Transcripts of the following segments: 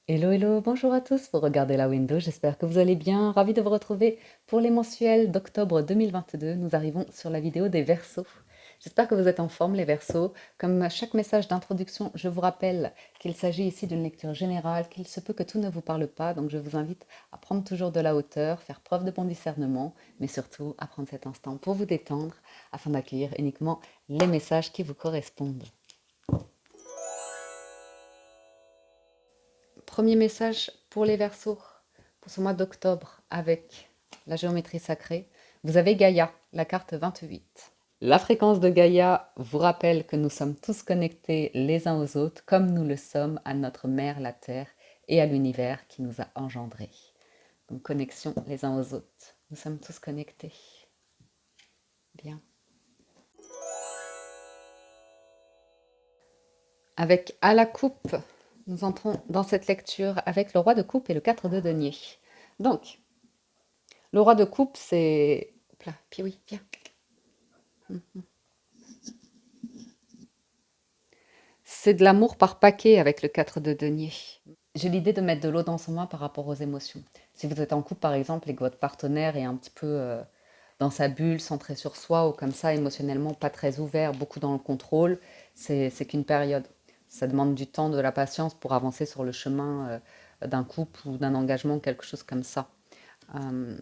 Hello, hello, bonjour à tous, vous regardez la window, j'espère que vous allez bien. Ravi de vous retrouver pour les mensuels d'octobre 2022. Nous arrivons sur la vidéo des Verseaux. J'espère que vous êtes en forme, les Verseaux. Comme à chaque message d'introduction, je vous rappelle qu'il s'agit ici d'une lecture générale, qu'il se peut que tout ne vous parle pas, donc je vous invite à prendre toujours de la hauteur, faire preuve de bon discernement, mais surtout à prendre cet instant pour vous détendre afin d'accueillir uniquement les messages qui vous correspondent. Premier message pour les Verseaux, pour ce mois d'octobre avec la géométrie sacrée. Vous avez Gaïa, la carte 28. La fréquence de Gaïa vous rappelle que nous sommes tous connectés les uns aux autres comme nous le sommes à notre mère, la Terre, et à l'univers qui nous a engendrés. Donc connexion les uns aux autres. Nous sommes tous connectés. Bien. Avec à la coupe, nous entrons dans cette lecture avec le roi de coupe et le 4 de denier. Donc, le roi de coupe, c'est... Hop là, puis oui, viens. C'est de l'amour par paquet avec le 4 de denier. J'ai l'idée de mettre de l'eau dans son vin par rapport aux émotions. Si vous êtes en couple, par exemple, et que votre partenaire est un petit peu dans sa bulle, centré sur soi, ou comme ça, émotionnellement pas très ouvert, beaucoup dans le contrôle, c'est qu'une période. Ça demande du temps, de la patience pour avancer sur le chemin d'un couple ou d'un engagement, quelque chose comme ça. Euh,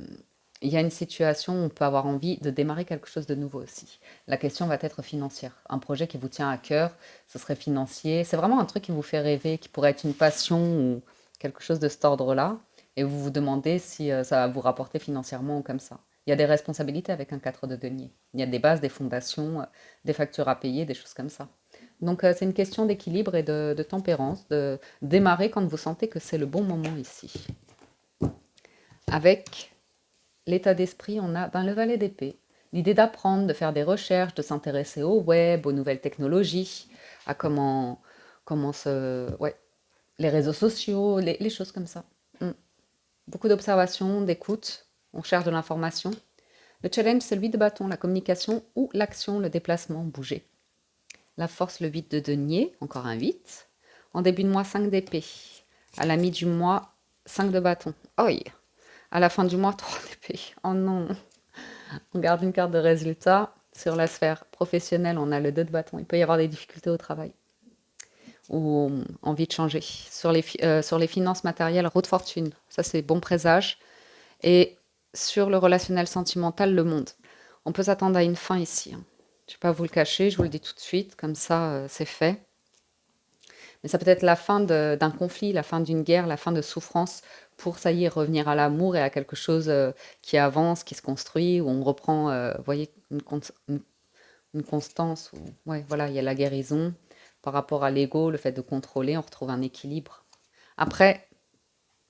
il y a une situation où on peut avoir envie de démarrer quelque chose de nouveau aussi. La question va être financière. Un projet qui vous tient à cœur, ce serait financier. C'est vraiment un truc qui vous fait rêver, qui pourrait être une passion ou quelque chose de cet ordre-là. Et vous vous demandez si ça va vous rapporter financièrement ou comme ça. Il y a des responsabilités avec un 4 de denier. Il y a des bases, des fondations, des factures à payer, des choses comme ça. Donc c'est une question d'équilibre et de tempérance, de démarrer quand vous sentez que c'est le bon moment ici. Avec l'état d'esprit, on a le valet d'épée. L'idée d'apprendre, de faire des recherches, de s'intéresser au web, aux nouvelles technologies, à comment ouais, les réseaux sociaux, les choses comme ça. Mm. Beaucoup d'observation, d'écoute, on cherche de l'information. Le challenge, c'est le 8 de bâton, la communication ou l'action, le déplacement, bouger. La force, le 8 de denier, encore un 8. En début de mois, 5 d'épée. À la mi du mois, 5 de bâton. Oh yeah. À la fin du mois, 3 d'épée. Oh non. On garde une carte de résultat. Sur la sphère professionnelle, on a le 2 de bâton. Il peut y avoir des difficultés au travail ou envie de changer. Sur les finances matérielles, roue de fortune. Ça, c'est bon présage. Et sur le relationnel sentimental, le monde. On peut s'attendre à une fin ici. Je ne vais pas vous le cacher, je vous le dis tout de suite, comme ça, c'est fait. Mais ça peut être la fin d'un conflit, la fin d'une guerre, la fin de souffrance pour, ça y est, revenir à l'amour et à quelque chose qui avance, qui se construit, où on reprend, vous voyez, une constance. Ouais, voilà, il y a la guérison par rapport à l'ego, le fait de contrôler, on retrouve un équilibre. Après,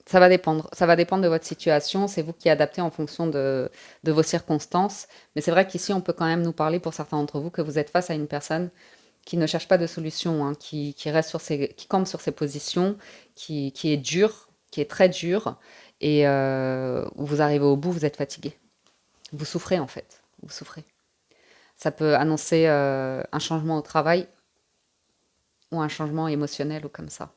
ça va dépendre. Ça va dépendre de votre situation. C'est vous qui adaptez en fonction de vos circonstances. Mais c'est vrai qu'ici, on peut quand même nous parler pour certains d'entre vous que vous êtes face à une personne qui ne cherche pas de solution, hein, qui reste qui campe sur ses positions, qui est dur, qui est très dur, et où vous arrivez au bout, vous êtes fatigué. Vous souffrez en fait, vous souffrez. Ça peut annoncer un changement au travail ou un changement émotionnel ou comme ça.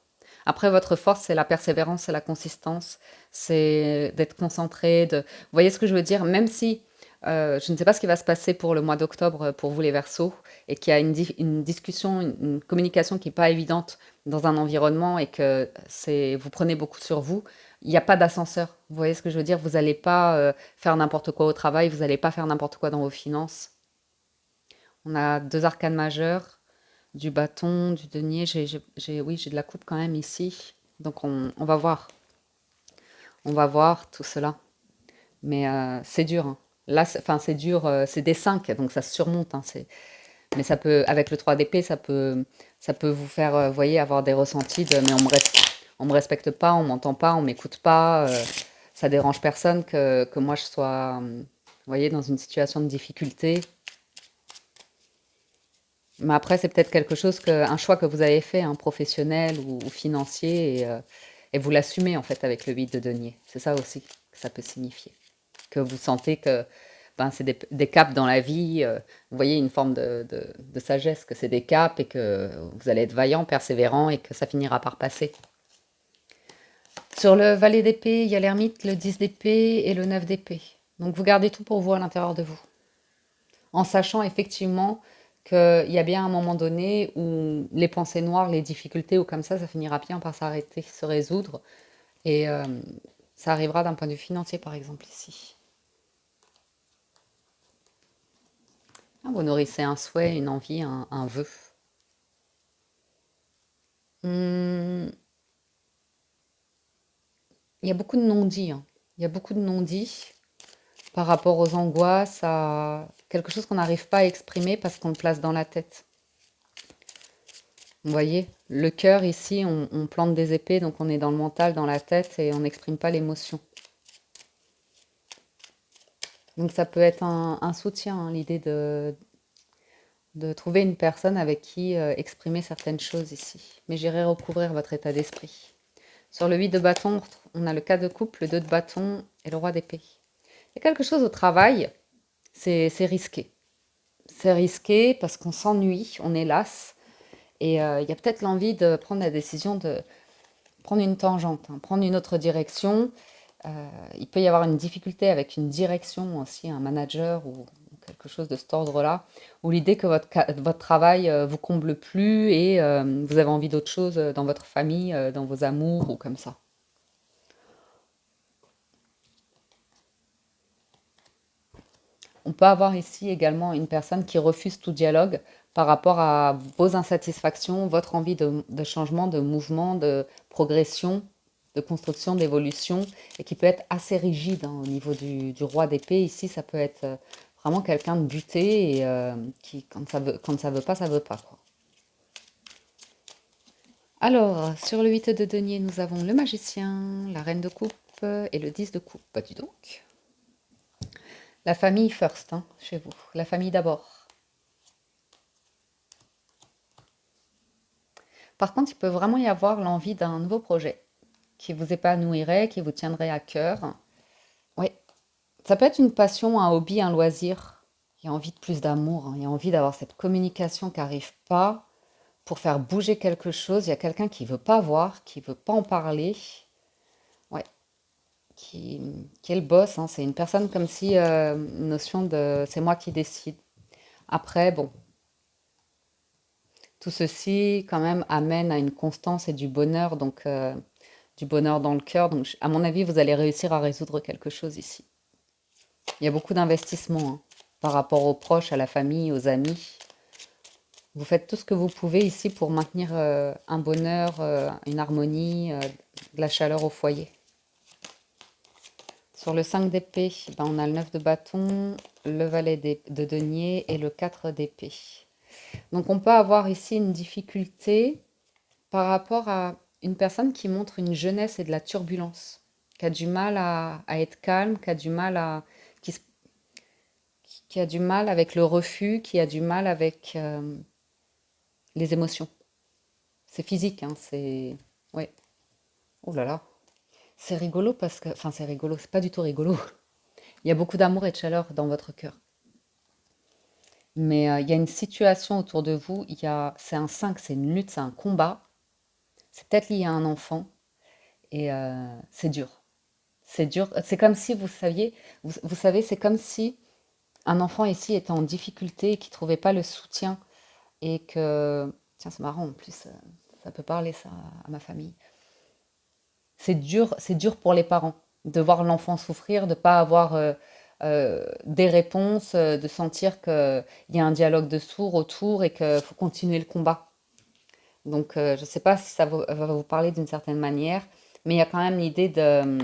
Après, votre force, c'est la persévérance, c'est la consistance, c'est d'être concentré. Vous voyez ce que je veux dire? Même si je ne sais pas ce qui va se passer pour le mois d'octobre pour vous les Verseaux et qu'il y a une discussion, une communication qui n'est pas évidente dans un environnement et que vous prenez beaucoup sur vous, il n'y a pas d'ascenseur. Vous voyez ce que je veux dire? Vous n'allez pas faire n'importe quoi au travail, vous n'allez pas faire n'importe quoi dans vos finances. On a deux arcanes majeures, du bâton, du denier. Oui, j'ai de la coupe quand même ici. Donc on va voir. On va voir tout cela. Mais c'est dur, hein. Là, enfin, c'est dur. C'est des 5, donc ça se surmonte, hein, mais ça peut, avec le 3 d'épée, ça peut vous faire, vous voyez, avoir des ressentis de mais on me respecte pas, on m'entend pas, on m'écoute pas. Ça dérange personne que moi je sois, vous voyez, dans une situation de difficulté. Mais après, c'est peut-être quelque chose un choix que vous avez fait, hein, professionnel ou financier, et vous l'assumez en fait avec le 8 de denier. C'est ça aussi que ça peut signifier. Que vous sentez que ben, c'est des caps dans la vie, vous voyez une forme de sagesse, que c'est des caps et que vous allez être vaillant, persévérant et que ça finira par passer. Sur le valet d'épée, il y a l'ermite, le 10 d'épée et le 9 d'épée. Donc vous gardez tout pour vous à l'intérieur de vous. En sachant effectivement qu'il y a bien un moment donné où les pensées noires, les difficultés ou comme ça finira bien par s'arrêter, se résoudre. Et ça arrivera d'un point de vue financier, par exemple, ici. Ah, vous nourrissez un souhait, une envie, un vœu. Hmm, il y a beaucoup de non-dits, hein. Il y a beaucoup de non-dits par rapport aux angoisses, à quelque chose qu'on n'arrive pas à exprimer parce qu'on le place dans la tête. Vous voyez, le cœur ici, on plante des épées, donc on est dans le mental, dans la tête et on n'exprime pas l'émotion. Donc ça peut être un soutien, hein, l'idée de trouver une personne avec qui exprimer certaines choses ici. Mais j'irai recouvrir votre état d'esprit. Sur le 8 de bâton, on a le 4 de coupe, le 2 de bâton et le roi d'épée. Il y a quelque chose au travail, c'est risqué. C'est risqué parce qu'on s'ennuie, on est las. Et il y a peut-être l'envie de prendre la décision de prendre une tangente, hein, prendre une autre direction. Il peut y avoir une difficulté avec une direction aussi, un manager ou quelque chose de cet ordre-là, ou l'idée que votre travail vous comble plus et vous avez envie d'autre chose dans votre famille, dans vos amours ou comme ça. On peut avoir ici également une personne qui refuse tout dialogue par rapport à vos insatisfactions, votre envie de changement, de mouvement, de progression, de construction, d'évolution, et qui peut être assez rigide, hein, au niveau du roi d'épée. Ici, ça peut être vraiment quelqu'un de buté et qui, quand ça veut pas, ça veut pas, quoi. Alors, sur le 8 de denier, nous avons le magicien, la reine de coupe et le 10 de coupe. Bah, dis donc. La famille first, hein, chez vous. La famille d'abord. Par contre, il peut vraiment y avoir l'envie d'un nouveau projet qui vous épanouirait, qui vous tiendrait à cœur. Oui, ça peut être une passion, un hobby, un loisir. Il y a envie de plus d'amour, hein. Il y a envie d'avoir cette communication qui n'arrive pas pour faire bouger quelque chose. Il y a quelqu'un qui veut pas voir, qui veut pas en parler. Ouais, qui est le boss, hein. C'est une personne comme si une notion de c'est moi qui décide. Après, bon, tout ceci quand même amène à une constance et du bonheur, donc du bonheur dans le cœur. Donc, à mon avis, vous allez réussir à résoudre quelque chose ici. Il y a beaucoup d'investissement, hein, par rapport aux proches, à la famille, aux amis. Vous faites tout ce que vous pouvez ici pour maintenir un bonheur, une harmonie, de la chaleur au foyer. Sur le 5 d'épée, ben, on a le 9 de bâton, le valet de denier et le 4 d'épée. Donc on peut avoir ici une difficulté par rapport à une personne qui montre une jeunesse et de la turbulence, qui a du mal à être calme, qui a du mal qui, qui a du mal avec le refus, qui a du mal avec les émotions. C'est physique, hein, c'est... Ouais. Oh là là. C'est rigolo parce que... Enfin, c'est rigolo, c'est pas du tout rigolo. Il y a beaucoup d'amour et de chaleur dans votre cœur. Mais il y a une situation autour de vous, c'est un 5, c'est une lutte, c'est un combat. C'est peut-être lié à un enfant et c'est dur. C'est dur. C'est comme si, vous saviez, vous savez, c'est comme si un enfant ici était en difficulté et qui ne trouvait pas le soutien et que... Tiens, c'est marrant, en plus, ça peut parler ça à ma famille. C'est dur pour les parents de voir l'enfant souffrir, de ne pas avoir des réponses, de sentir qu'il y a un dialogue de sourds autour et qu'il faut continuer le combat. Donc, je ne sais pas si ça va vous parler d'une certaine manière, mais il y a quand même l'idée de...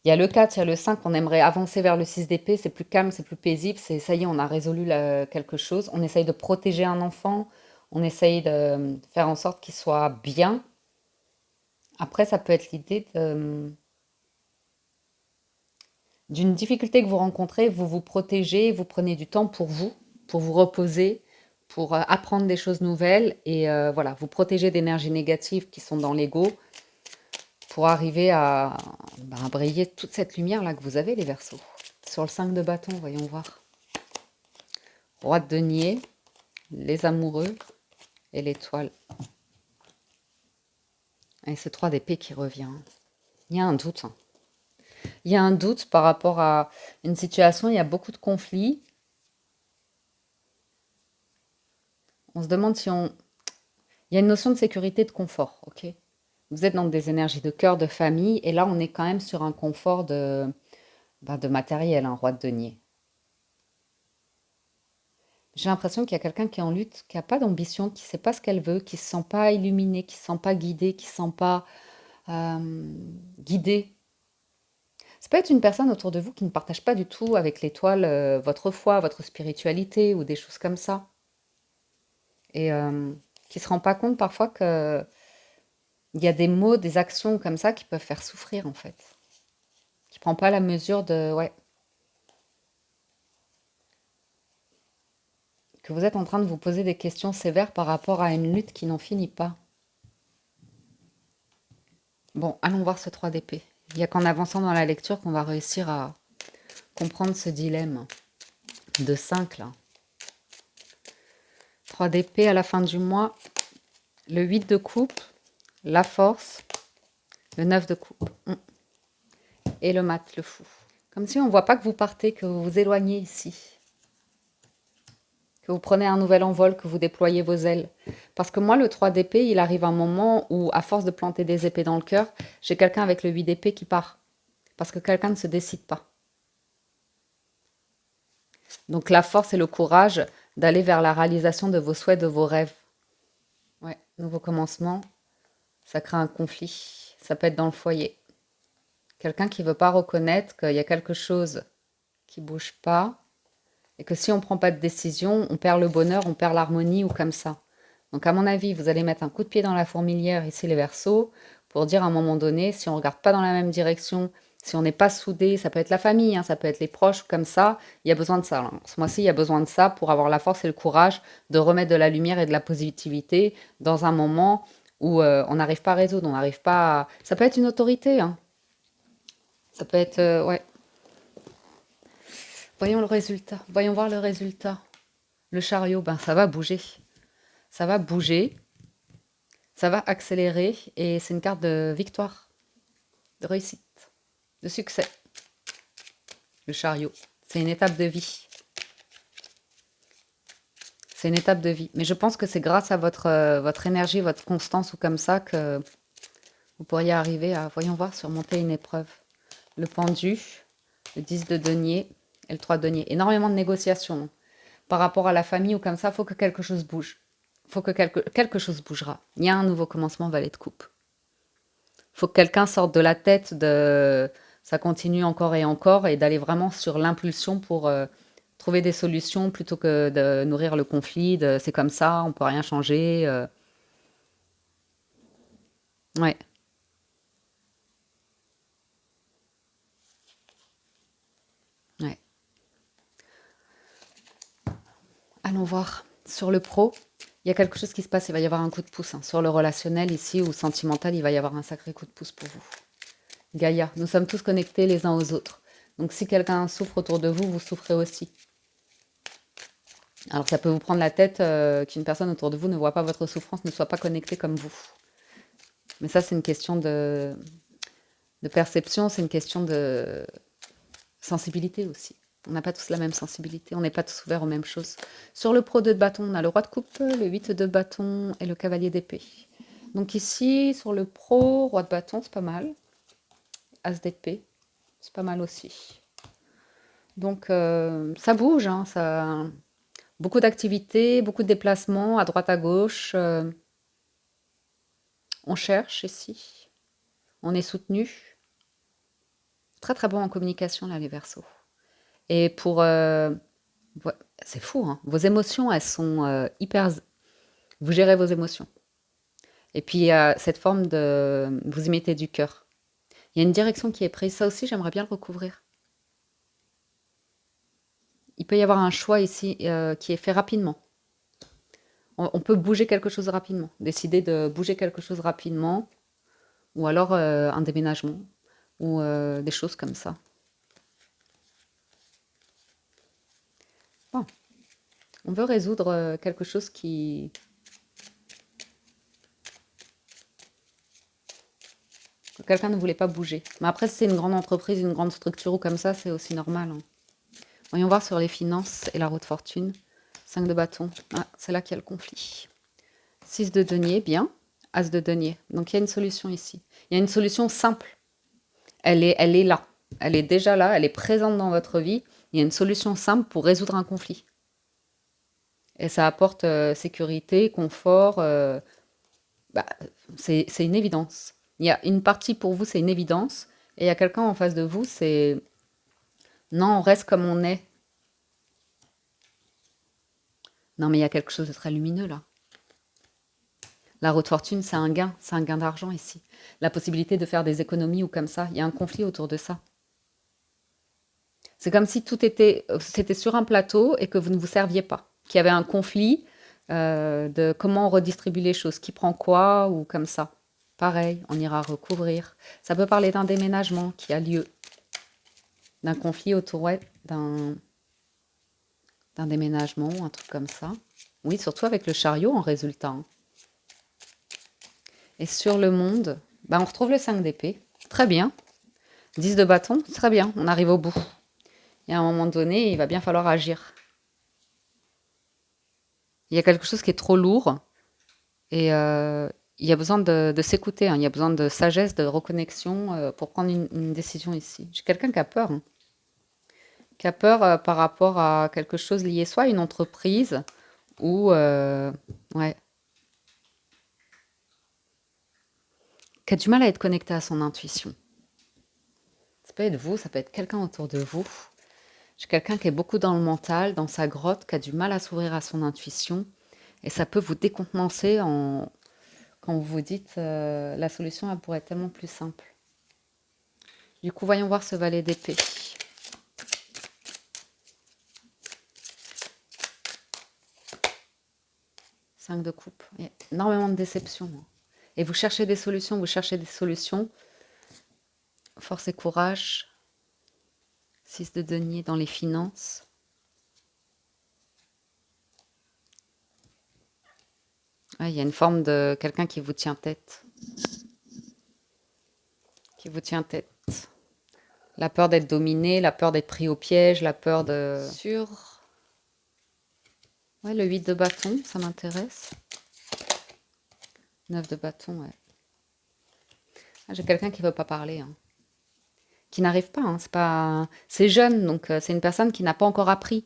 Il y a le 4, il y a le 5, on aimerait avancer vers le 6 d'épée, c'est plus calme, c'est plus paisible, c'est ça y est, on a résolu quelque chose. On essaye de protéger un enfant, on essaye de faire en sorte qu'il soit bien. Après, ça peut être l'idée d'une difficulté que vous rencontrez, vous vous protégez, vous prenez du temps pour vous reposer, pour apprendre des choses nouvelles et voilà, vous protégez d'énergies négatives qui sont dans l'ego pour arriver à briller toute cette lumière-là que vous avez, les Verseaux. Sur le 5 de bâton, voyons voir. Roi de denier, les amoureux et l'étoile. Et c'est 3 d'épée qui revient. Il y a un doute, hein. Il y a un doute par rapport à une situation, il y a beaucoup de conflits. On se demande si on... Il y a une notion de sécurité et de confort, ok? Vous êtes dans des énergies de cœur, de famille, et là, on est quand même sur un confort de matériel, un roi de denier. J'ai l'impression qu'il y a quelqu'un qui est en lutte, qui n'a pas d'ambition, qui ne sait pas ce qu'elle veut, qui ne se sent pas illuminé, qui ne se sent pas guidé, qui ne se sent pas guidé. Ça peut être une personne autour de vous qui ne partage pas du tout avec l'étoile votre foi, votre spiritualité ou des choses comme ça. Et qui ne se rend pas compte parfois qu'il y a des mots, des actions comme ça qui peuvent faire souffrir en fait. Qui ne prend pas la mesure de... Ouais, que vous êtes en train de vous poser des questions sévères par rapport à une lutte qui n'en finit pas. Bon, allons voir ce 3 d'épée. Il n'y a qu'en avançant dans la lecture qu'on va réussir à comprendre ce dilemme de 5 là. 3 d'épée à la fin du mois, le 8 de coupe, la force, le 9 de coupe et le mat, le fou. Comme si on ne voit pas que vous partez, que vous vous éloignez ici. Que vous prenez un nouvel envol, que vous déployez vos ailes. Parce que moi, le 3 d'épée, il arrive un moment où, à force de planter des épées dans le cœur, j'ai quelqu'un avec le 8 d'épée qui part. Parce que quelqu'un ne se décide pas. Donc la force et le courage d'aller vers la réalisation de vos souhaits, de vos rêves. Ouais, nouveau commencement, ça crée un conflit. Ça peut être dans le foyer. Quelqu'un qui ne veut pas reconnaître qu'il y a quelque chose qui ne bouge pas et que si on ne prend pas de décision, on perd le bonheur, on perd l'harmonie ou comme ça. Donc à mon avis, vous allez mettre un coup de pied dans la fourmilière, ici les Verseaux, pour dire à un moment donné, si on ne regarde pas dans la même direction, si on n'est pas soudé, ça peut être la famille, hein, ça peut être les proches, comme ça, il y a besoin de ça. Là. Ce mois-ci, il y a besoin de ça pour avoir la force et le courage de remettre de la lumière et de la positivité dans un moment où on n'arrive pas à résoudre, on n'arrive pas à... Ça peut être une autorité, hein. Ça peut être... ouais. Voyons le résultat. Voyons voir le résultat. Le chariot, ben ça va bouger. Ça va bouger. Ça va accélérer. Et c'est une carte de victoire, de réussite, de succès. Le chariot. C'est une étape de vie. C'est une étape de vie. Mais je pense que c'est grâce à votre énergie, votre constance ou comme ça que vous pourriez arriver à, voyons voir, surmonter une épreuve. Le pendu, le 10 de denier et le 3 de denier. Énormément de négociations. Par rapport à la famille ou comme ça, il faut que quelque chose bouge. Il faut que quelque chose bougera. Il y a un nouveau commencement, valet de coupe. Il faut que quelqu'un sorte de la tête de ça continue encore et d'aller vraiment sur l'impulsion pour trouver des solutions plutôt que de nourrir le conflit, de c'est comme ça, on peut rien changer. Ouais, ouais. Allons voir. Sur le pro, il y a quelque chose qui se passe, il va y avoir un coup de pouce, hein. Sur le relationnel ici ou sentimental, il va y avoir un sacré coup de pouce pour vous. Gaïa, nous sommes tous connectés les uns aux autres. Donc si quelqu'un souffre autour de vous, vous souffrez aussi. Alors ça peut vous prendre la tête qu'une personne autour de vous ne voit pas votre souffrance, ne soit pas connectée comme vous. Mais ça, c'est une question de perception, c'est une question de sensibilité aussi. On n'a pas tous la même sensibilité, on n'est pas tous ouverts aux mêmes choses. Sur le pro 2 de bâton, on a le roi de coupe, le 8 de bâton et le cavalier d'épée. Donc ici, sur le pro, roi de bâton, c'est pas mal. As d'épée, c'est pas mal aussi. Donc ça bouge, hein, ça... beaucoup d'activités, beaucoup de déplacements à droite à gauche. On cherche ici, on est soutenu. Très très bon en communication là les Verseaux. Et pour... ouais, c'est fou, hein. Vos émotions, elles sont hyper... Vous gérez vos émotions. Et puis il y a cette forme de... Vous y mettez du cœur. Il y a une direction qui est prise. Ça aussi, j'aimerais bien le recouvrir. Il peut y avoir un choix ici qui est fait rapidement. On peut bouger quelque chose rapidement. Décider de bouger quelque chose rapidement. Ou alors un déménagement. Ou des choses comme ça. Bon. On veut résoudre quelque chose qui... Quelqu'un ne voulait pas bouger. Mais après, si c'est une grande entreprise, une grande structure ou comme ça, c'est aussi normal, hein. Voyons voir sur les finances et la roue de fortune. 5 de bâton. Ah, c'est là qu'il y a le conflit. 6 de denier, bien. As de denier. Donc il y a une solution ici. Il y a une solution simple. Elle est là. Elle est déjà là, elle est présente dans votre vie. Il y a une solution simple pour résoudre un conflit. Et ça apporte sécurité, confort. Bah, c'est une évidence. Il y a une partie pour vous, c'est une évidence. Et il y a quelqu'un en face de vous, c'est non, on reste comme on est. Non, mais il y a quelque chose de très lumineux là. La roue de fortune, c'est un gain d'argent ici. La possibilité de faire des économies ou comme ça. Il y a un conflit autour de ça. C'est comme si tout était, c'était sur un plateau et que vous ne vous serviez pas. Qu'il y avait un conflit de comment on redistribue les choses, qui prend quoi ou comme ça. Pareil, on ira recouvrir. Ça peut parler d'un déménagement qui a lieu, d'un conflit autour ouais, d'un déménagement ou un truc comme ça. Oui, surtout avec le chariot en résultat, hein. Et sur le monde, bah, on retrouve le 5 d'épée. Très bien. 10 de bâton, très bien, on arrive au bout. Et à un moment donné, il va bien falloir agir. Il y a quelque chose qui est trop lourd et il y a besoin de s'écouter, hein. Il y a besoin de sagesse, de reconnexion pour prendre une décision ici. J'ai quelqu'un qui a peur, hein. Qui a peur par rapport à quelque chose lié soit à une entreprise ou ouais, qui a du mal à être connecté à son intuition. Ça peut être vous, ça peut être quelqu'un autour de vous. J'ai quelqu'un qui est beaucoup dans le mental, dans sa grotte, qui a du mal à s'ouvrir à son intuition. Et ça peut vous décontenancer quand vous vous dites la solution elle pourrait être tellement plus simple. Du coup, voyons voir ce valet d'épée. Cinq de coupe. Il y a énormément de déceptions, hein. Et vous cherchez des solutions, vous cherchez des solutions. Force et courage. 6 de denier dans les finances. Ouais, il y a une forme de quelqu'un qui vous tient tête. Qui vous tient tête. La peur d'être dominé, la peur d'être pris au piège, la peur de... Sur... Ouais, le 8 de bâton, ça m'intéresse. 9 de bâton, ouais. Ah, j'ai quelqu'un qui ne veut pas parler, hein. Qui n'arrive pas, hein. C'est jeune, donc c'est une personne qui n'a pas encore appris.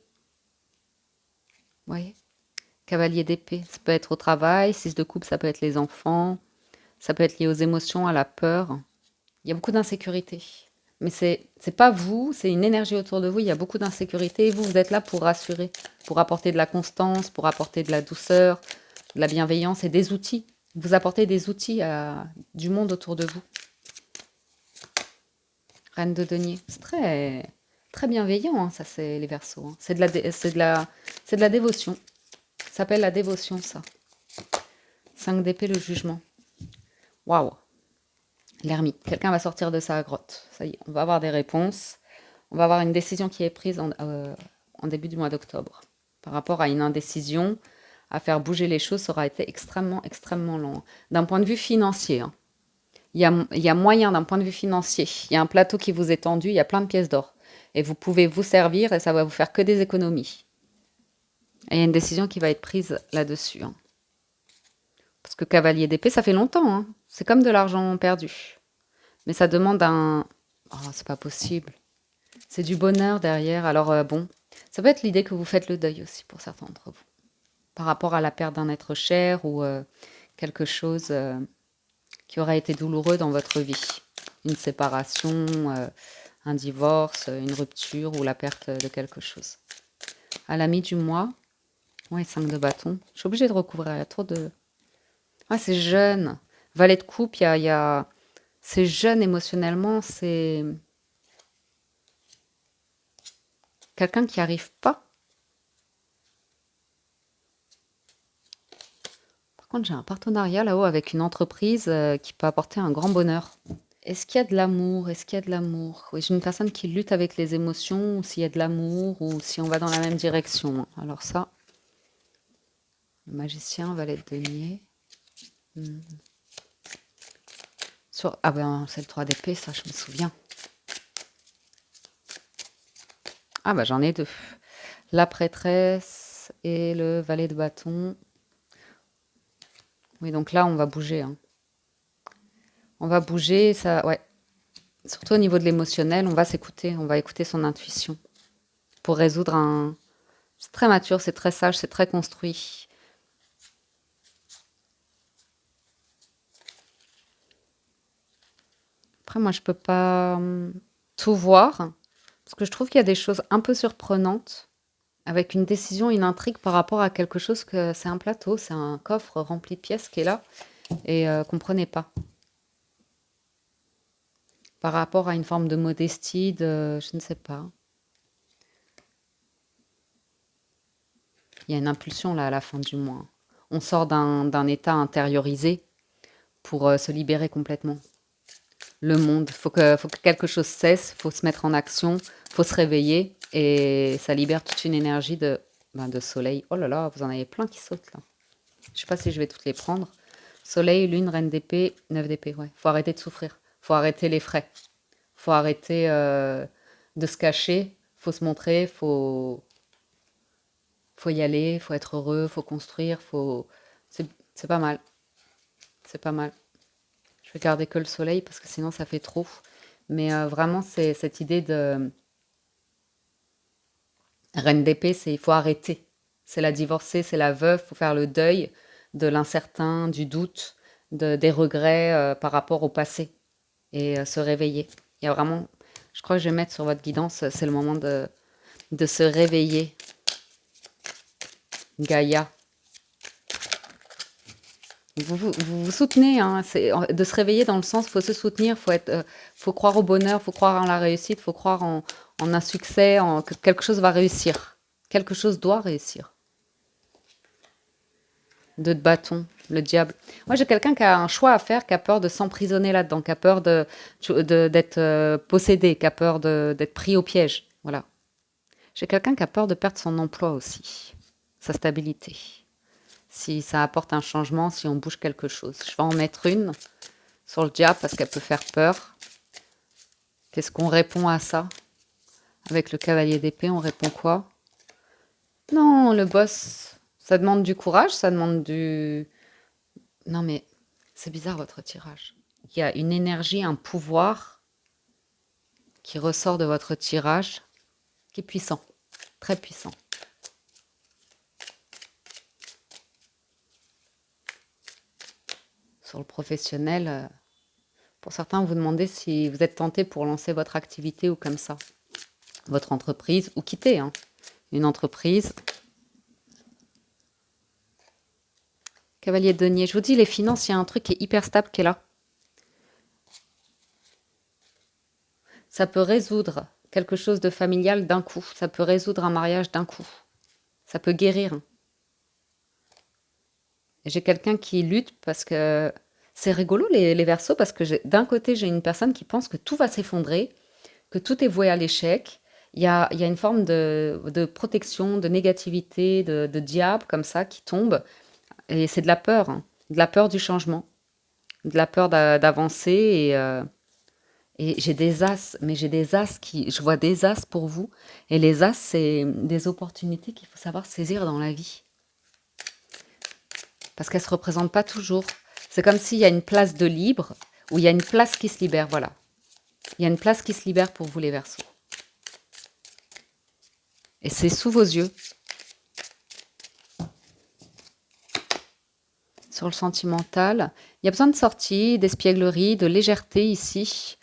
Vous voyez? Cavalier d'épée, ça peut être au travail. 6 de coupe, ça peut être les enfants. Ça peut être lié aux émotions, à la peur. Il y a beaucoup d'insécurité. Mais c'est pas vous, c'est une énergie autour de vous. Il y a beaucoup d'insécurité et vous, vous êtes là pour rassurer, pour apporter de la constance, pour apporter de la douceur, de la bienveillance et des outils. Vous apportez des outils du monde autour de vous. Reine de denier, c'est très, très bienveillant, hein, ça c'est les Verseaux, hein. C'est de la dévotion. Ça s'appelle la dévotion, ça. 5 d'épée, le jugement. Waouh. L'ermite. Quelqu'un va sortir de sa grotte. Ça y est, on va avoir des réponses. On va avoir une décision qui est prise en début du mois d'octobre. Par rapport à une indécision, à faire bouger les choses, ça aura été extrêmement, extrêmement long. D'un point de vue financier, hein. Il y a moyen d'un point de vue financier. Il y a un plateau qui vous est tendu, il y a plein de pièces d'or. Et vous pouvez vous servir et ça va vous faire que des économies. Et il y a une décision qui va être prise là-dessus, hein. Parce que cavalier d'épée, ça fait longtemps, hein. C'est comme de l'argent perdu. Mais ça demande un... Oh, c'est pas possible. C'est du bonheur derrière. Alors bon, ça peut être l'idée que vous faites le deuil aussi pour certains d'entre vous. Par rapport à la perte d'un être cher ou quelque chose qui aura été douloureux dans votre vie. Une séparation, un divorce, une rupture ou la perte de quelque chose. À la mi du mois, ouais, 5 de bâton. Je suis obligée de recouvrir, il y a trop de... Ah, c'est jeune. Valet de coupe, il y a... C'est jeune émotionnellement, c'est quelqu'un qui n'arrive pas. Par contre, j'ai un partenariat là-haut avec une entreprise qui peut apporter un grand bonheur. Est-ce qu'il y a de l'amour? Est-ce qu'il y a de l'amour? Oui, j'ai une personne qui lutte avec les émotions, ou s'il y a de l'amour, ou si on va dans la même direction. Alors ça, le magicien, valet de denier. Ah ben, c'est le 3 d'épée, ça, je me souviens. Ah ben, j'en ai deux. La prêtresse et le valet de bâton. Oui, donc là, on va bouger, hein. On va bouger, ça, ouais. Surtout au niveau de l'émotionnel, on va s'écouter, on va écouter son intuition pour résoudre un. C'est très mature, c'est très sage, c'est très construit. Après, moi, je peux pas tout voir parce que je trouve qu'il y a des choses un peu surprenantes avec une décision, une intrigue par rapport à quelque chose que c'est un plateau, c'est un coffre rempli de pièces qui est là et qu'on ne prenait pas. Par rapport à une forme de modestie, je ne sais pas. Il y a une impulsion là à la fin du mois. On sort d'un état intériorisé pour se libérer complètement. Le monde, faut que quelque chose cesse, faut se mettre en action, faut se réveiller et ça libère toute une énergie de soleil. Oh là là, vous en avez plein qui sautent là. Je sais pas si je vais toutes les prendre. Soleil, lune, reine d'épée, neuf d'épée, ouais. Faut arrêter de souffrir, faut arrêter les frais, faut arrêter de se cacher, faut se montrer, faut y aller, faut être heureux, faut construire, c'est pas mal, c'est pas mal. Je vais garder que le soleil parce que sinon ça fait trop. Mais vraiment, c'est cette idée de reine d'épée, c'est il faut arrêter. C'est la divorcée, c'est la veuve, faut faire le deuil de l'incertain, du doute, des regrets par rapport au passé et se réveiller. Il y a vraiment, je crois que je vais mettre sur votre guidance, c'est le moment de se réveiller. Gaïa. Vous soutenez, hein, de se réveiller dans le sens, faut se soutenir, faut croire au bonheur, faut croire en la réussite, faut croire en un succès, que quelque chose va réussir. Quelque chose doit réussir. Deux de bâton, le diable. Moi, j'ai quelqu'un qui a un choix à faire, qui a peur de s'emprisonner là-dedans, qui a peur d'être possédé, qui a peur d'être pris au piège. Voilà. J'ai quelqu'un qui a peur de perdre son emploi aussi, sa stabilité. Si ça apporte un changement, si on bouge quelque chose. Je vais en mettre une sur le diable parce qu'elle peut faire peur. Qu'est-ce qu'on répond à ça? Avec le cavalier d'épée, on répond quoi? Non, le boss, ça demande du courage, ça demande du... Non mais c'est bizarre votre tirage. Il y a une énergie, un pouvoir qui ressort de votre tirage qui est puissant, très puissant. Sur le professionnel, pour certains, vous demandez si vous êtes tenté pour lancer votre activité ou comme ça, votre entreprise, ou quitter une entreprise. Cavalier de denier, je vous dis, les finances, il y a un truc qui est hyper stable qui est là. Ça peut résoudre quelque chose de familial d'un coup. Ça peut résoudre un mariage d'un coup. Ça peut guérir. J'ai quelqu'un qui lutte parce que c'est rigolo les Verseaux parce que d'un côté j'ai une personne qui pense que tout va s'effondrer, que tout est voué à l'échec. Il y a une forme de protection, de négativité, de diable comme ça qui tombe. Et c'est de la peur, hein. De la peur du changement, de la peur d'avancer. Et j'ai des as, mais j'ai des as je vois des as pour vous. Et les as, c'est des opportunités qu'il faut savoir saisir dans la vie. Parce qu'elles ne se représentent pas toujours. C'est comme s'il y a une place de libre, ou il y a une place qui se libère, voilà. Il y a une place qui se libère pour vous les Verseaux. Et c'est sous vos yeux. Sur le sentimental, il y a besoin de sortie, d'espièglerie, de légèreté ici,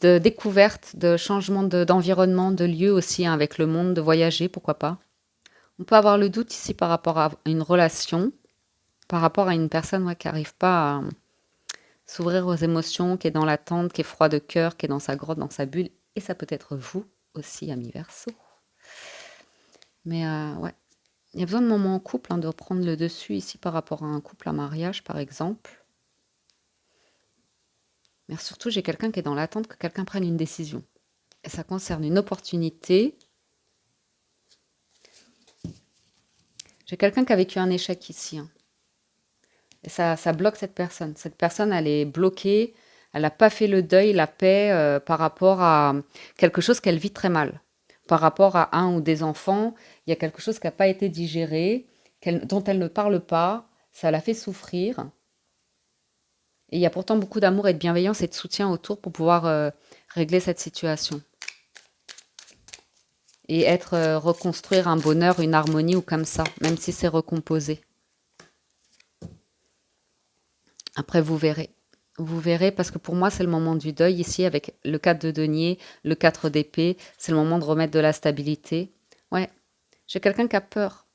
de découverte, de changement d'environnement, de lieu aussi, hein, avec le monde, de voyager, pourquoi pas. On peut avoir le doute ici par rapport à une relation, par rapport à une personne qui n'arrive pas à s'ouvrir aux émotions, qui est dans l'attente, qui est froid de cœur, qui est dans sa grotte, dans sa bulle. Et ça peut être vous aussi, ami Verseau. Mais ouais, il y a besoin de moments en couple, hein, de reprendre le dessus ici par rapport à un couple, un mariage par exemple. Mais surtout, j'ai quelqu'un qui est dans l'attente que quelqu'un prenne une décision. Et ça concerne une opportunité. J'ai quelqu'un qui a vécu un échec ici, hein. Et ça bloque cette personne. Cette personne, elle est bloquée. Elle n'a pas fait le deuil, la paix par rapport à quelque chose qu'elle vit très mal. Par rapport à un ou des enfants, il y a quelque chose qui n'a pas été digéré, dont elle ne parle pas, ça la fait souffrir. Et il y a pourtant beaucoup d'amour et de bienveillance et de soutien autour pour pouvoir régler cette situation. Et reconstruire un bonheur, une harmonie ou comme ça, même si c'est recomposé. Après, vous verrez. Vous verrez, parce que pour moi, c'est le moment du deuil ici, avec le 4 de denier, le 4 d'épée. C'est le moment de remettre de la stabilité. Ouais, j'ai quelqu'un qui a peur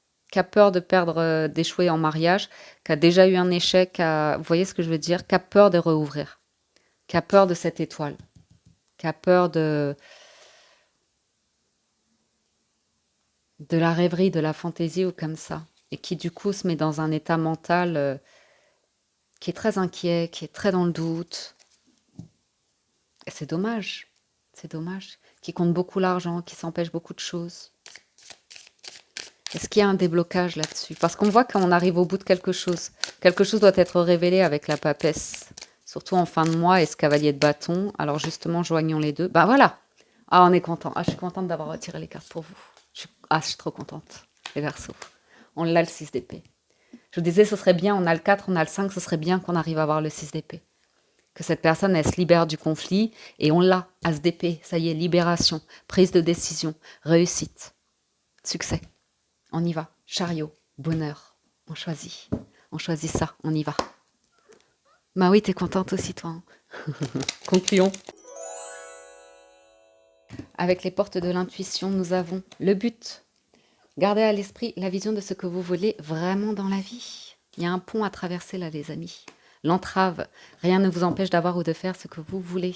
de perdre, d'échouer en mariage, qui a déjà eu un échec, vous voyez ce que je veux dire, qui a peur de rouvrir, qui a peur de cette étoile, qui a peur de la rêverie, de la fantaisie ou comme ça, et qui du coup se met dans un état mental qui est très inquiet, qui est très dans le doute. Et c'est dommage, qui compte beaucoup l'argent, qui s'empêche beaucoup de choses. Est-ce qu'il y a un déblocage là-dessus? Parce qu'on voit qu'on arrive au bout de quelque chose. Quelque chose doit être révélé avec la papesse. Surtout en fin de mois et ce cavalier de bâton. Alors justement, joignons les deux. Ben voilà. Ah, on est content. Ah, je suis contente d'avoir retiré les cartes pour vous. Je suis trop contente. Les Verseaux. On l'a le 6 d'épée. Je vous disais, ce serait bien, on a le 4, on a le 5, ce serait bien qu'on arrive à avoir le 6 d'épée. Que cette personne, elle se libère du conflit. Et on l'a, As d'épée. Ça y est, libération, prise de décision, réussite, succès. On y va. Chariot, bonheur. On choisit. On choisit ça, on y va. Bah oui, t'es contente aussi, toi. Hein. Concluons. Avec les portes de l'intuition, nous avons le but. Gardez à l'esprit la vision de ce que vous voulez vraiment dans la vie. Il y a un pont à traverser là, les amis. L'entrave. Rien ne vous empêche d'avoir ou de faire ce que vous voulez.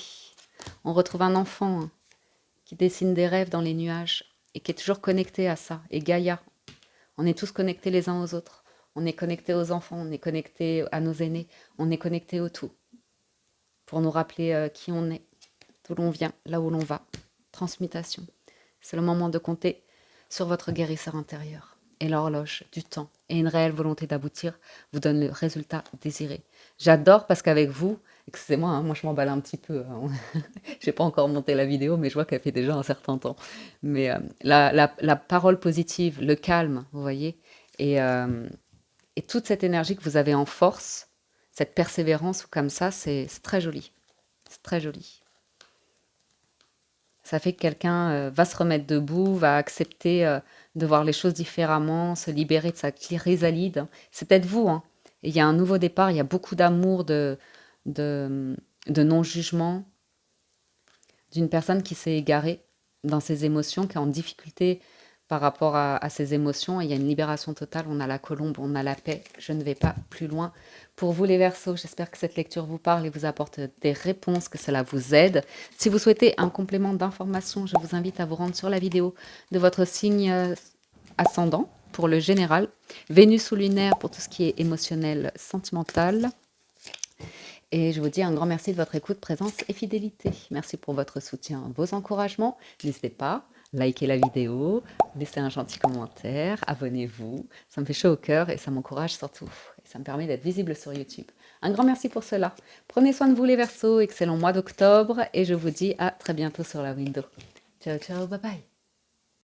On retrouve un enfant qui dessine des rêves dans les nuages et qui est toujours connecté à ça. Et Gaïa. On est tous connectés les uns aux autres. On est connectés aux enfants, on est connectés à nos aînés, on est connectés au tout. Pour nous rappeler qui on est, d'où l'on vient, là où l'on va. Transmutation. C'est le moment de compter sur votre guérisseur intérieur. Et l'horloge du temps et une réelle volonté d'aboutir vous donne le résultat désiré. J'adore parce qu'avec vous, excusez-moi, hein, moi je m'emballe un petit peu. Hein. J'ai pas encore monté la vidéo, mais je vois qu'elle fait déjà un certain temps. Mais la parole positive, le calme, vous voyez, et toute cette énergie que vous avez en force, cette persévérance comme ça, c'est très joli. C'est très joli. Ça fait que quelqu'un va se remettre debout, va accepter de voir les choses différemment, se libérer de sa chrysalide. C'est peut-être vous, hein. Et il y a un nouveau départ, il y a beaucoup d'amour, de, de non-jugement, d'une personne qui s'est égarée dans ses émotions, qui est en difficulté par rapport à ses émotions. Et il y a une libération totale, on a la colombe, on a la paix. Je ne vais pas plus loin. Pour vous les Verseaux, j'espère que cette lecture vous parle et vous apporte des réponses, que cela vous aide. Si vous souhaitez un complément d'information, je vous invite à vous rendre sur la vidéo de votre signe ascendant pour le général, Vénus ou lunaire pour tout ce qui est émotionnel, sentimental. Et je vous dis un grand merci de votre écoute, présence et fidélité. Merci pour votre soutien, vos encouragements. N'hésitez pas, likez la vidéo, laissez un gentil commentaire, abonnez-vous. Ça me fait chaud au cœur et ça m'encourage surtout. Et ça me permet d'être visible sur YouTube. Un grand merci pour cela. Prenez soin de vous les Verseaux, excellent mois d'octobre et je vous dis à très bientôt sur la window. Ciao, ciao, bye bye.